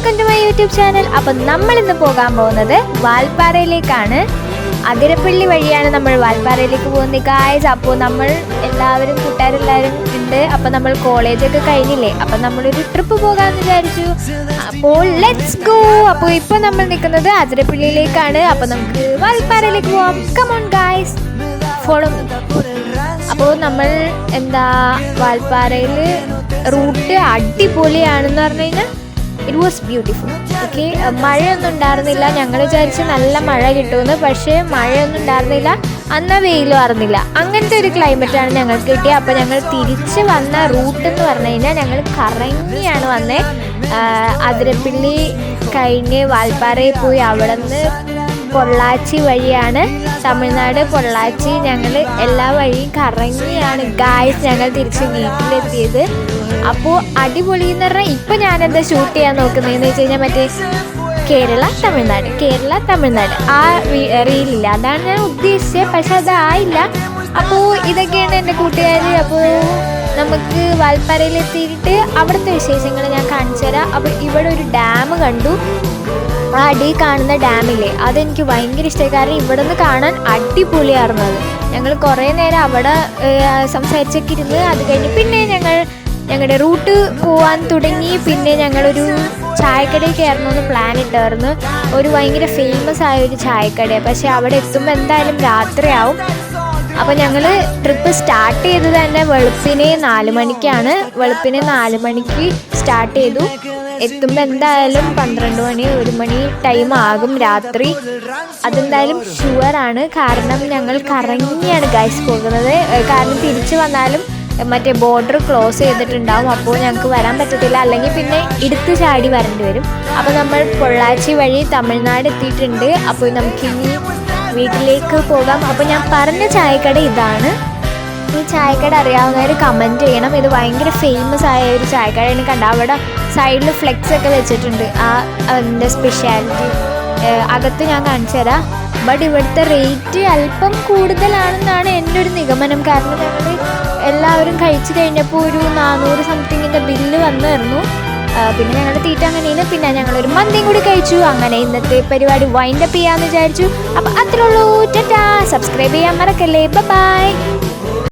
Welcome to my YouTube channel. അപ്പം നമ്മൾ ഇന്ന് പോകാൻ പോകുന്നത് വാൽപ്പാറയിലേക്കാണ്. അതിരപ്പള്ളി വഴിയാണ് നമ്മൾ വാൽപ്പാറയിലേക്ക് പോകുന്നത് ഗായ്സ്. അപ്പോൾ നമ്മൾ എല്ലാവരും കൂട്ടുകാരെല്ലാവരും ഉണ്ട്. അപ്പം നമ്മൾ കോളേജൊക്കെ കഴിഞ്ഞില്ലേ, അപ്പം നമ്മളൊരു ട്രിപ്പ് പോകാമെന്ന് വിചാരിച്ചു. അപ്പോൾ ലെറ്റ്സ് ഗോ. അപ്പോൾ ഇപ്പോൾ നമ്മൾ നിൽക്കുന്നത് അതിരപ്പള്ളിയിലേക്കാണ്. അപ്പം നമുക്ക് വാൽപ്പാറയിലേക്ക് പോകാം. Come on guys, follow me. അപ്പോൾ നമ്മൾ വാൽപ്പാറയിൽ റൂട്ട് അടിപൊളിയാണെന്ന് പറഞ്ഞു കഴിഞ്ഞാൽ ഇറ്റ് വാസ് ബ്യൂട്ടിഫുൾ. ഓക്കെ, മഴയൊന്നും ഉണ്ടായിരുന്നില്ല. ഞങ്ങൾ വിചാരിച്ച് നല്ല മഴ കിട്ടുമെന്ന്, പക്ഷേ മഴയൊന്നും ഉണ്ടായിരുന്നില്ല. അന്നാ വെയിലും അറിഞ്ഞില്ല. അങ്ങനത്തെ ഒരു ക്ലൈമറ്റാണ് ഞങ്ങൾക്ക് കിട്ടിയത്. അപ്പോൾ ഞങ്ങൾ തിരിച്ച് വന്ന റൂട്ട് എന്ന് പറഞ്ഞു കഴിഞ്ഞാൽ ഞങ്ങൾ കറങ്ങിയാണ് വന്നത്. അതിരപ്പള്ളി കഴിഞ്ഞ് വാൽപ്പാറയിൽ പോയി അവിടെ നിന്ന് പൊള്ളാച്ചി വഴിയാണ് തമിഴ്നാട് പൊള്ളാച്ചി. ഞങ്ങൾ എല്ലാ വഴിയും കറങ്ങിയാണ് ഗായ്സ് ഞങ്ങൾ തിരിച്ച് വീട്ടിലെത്തിയത്. അപ്പോൾ അടിപൊളി എന്ന് പറഞ്ഞാൽ ഇപ്പം ഞാനെന്താ ഷൂട്ട് ചെയ്യാൻ നോക്കുന്നതെന്ന് വെച്ച് കഴിഞ്ഞാൽ മറ്റേ കേരള തമിഴ്നാട് ആ റീലില്ല, അതാണ് ഞാൻ ഉദ്ദേശിച്ചത്. പക്ഷെ അതായില്ല. അപ്പോൾ ഇതൊക്കെയാണ് എൻ്റെ കൂട്ടുകാർ. അപ്പോൾ നമുക്ക് വാൽപ്പാറയിലെത്തിയിട്ട് അവിടുത്തെ വിശേഷങ്ങൾ ഞാൻ കാണിച്ചു തരാം. അപ്പോൾ ഇവിടെ ഒരു ഡാം കണ്ടു. ആ അടി കാണുന്ന ഡാമില്ലേ, അതെനിക്ക് ഭയങ്കര ഇഷ്ടമായി. കാരണം ഇവിടെ നിന്ന് കാണാൻ അടിപൊളിയായിരുന്നത്. ഞങ്ങൾ കുറേ നേരം അവിടെ സംസാരിച്ചൊക്കെ ഇരുന്ന് അത് കഴിഞ്ഞ് പിന്നെ ഞങ്ങളുടെ റൂട്ട് പോകാൻ തുടങ്ങി. പിന്നെ ഞങ്ങളൊരു ചായക്കടയിൽ കയറണമെന്ന് പ്ലാൻ ഇട്ടായിരുന്നു. ഒരു ഭയങ്കര ഫേമസ് ആയ ഒരു ചായക്കടയാണ്. പക്ഷേ അവിടെ എത്തുമ്പോൾ എന്തായാലും രാത്രിയാവും. അപ്പോൾ ഞങ്ങൾ ട്രിപ്പ് സ്റ്റാർട്ട് ചെയ്തത് തന്നെ വെളുപ്പിനെ 4 മണിക്കാണ്. വെളുപ്പിനെ 4 മണിക്ക് സ്റ്റാർട്ട് ചെയ്തു. എത്തുമ്പോൾ എന്തായാലും 12 മണി 1 മണി ടൈം ആകും രാത്രി. അതെന്തായാലും ഷുവറാണ്. കാരണം ഞങ്ങൾ കറങ്ങിയാണ് ഗൈസ് പോകുന്നത്. കാരണം തിരിച്ചു വന്നാലും മറ്റേ ബോർഡർ ക്ലോസ് ചെയ്തിട്ടുണ്ടാവും. അപ്പോൾ ഞങ്ങൾക്ക് വരാൻ പറ്റത്തില്ല. അല്ലെങ്കിൽ പിന്നെ എടുത്ത് ചാടി വരേണ്ടി വരും. അപ്പോൾ നമ്മൾ പൊള്ളാച്ചി വഴി തമിഴ്നാട് എത്തിയിട്ടുണ്ട്. അപ്പോൾ നമുക്കിനി വീട്ടിലേക്ക് പോകാം. അപ്പോൾ ഞാൻ പറഞ്ഞ ചായക്കട ഇതാണ്. ഈ ചായക്കട അറിയാവുന്നവർ കമൻറ്റ് ചെയ്യണം. ഇത് ഭയങ്കര ഫേമസ് ആയ ഒരു ചായക്കടയാണ്. കണ്ട അവിടെ സൈഡിൽ ഫ്ലെക്സ് ഒക്കെ വെച്ചിട്ടുണ്ട്. അതിൻ്റെ സ്പെഷ്യാലിറ്റി അകത്ത് ഞാൻ കാണിച്ചു തരാം. ബട്ട് ഇവിടുത്തെ റേറ്റ് അല്പം കൂടുതലാണെന്നാണ് എൻ്റെ ഒരു നിഗമനം. കാരണം ഞങ്ങൾ എല്ലാവരും കഴിച്ചു കഴിഞ്ഞപ്പോൾ ഒരു 400 സംതിങ്ങിൻ്റെ ബില്ല് വന്നായിരുന്നു. പിന്നെ ഞങ്ങളുടെ തീറ്റ അങ്ങനെയാണ്. പിന്നെ ഞങ്ങളൊരു മന്തിയും കൂടി കഴിച്ചു. അങ്ങനെ ഇന്നത്തെ പരിപാടി വൈൻഡപ്പ് ചെയ്യാമെന്ന് വിചാരിച്ചു. അപ്പോൾ അത്രേ ഉള്ളൂ. ടാറ്റാ. സബ്സ്ക്രൈബ് ചെയ്യാൻ മറക്കല്ലേ. ബൈ.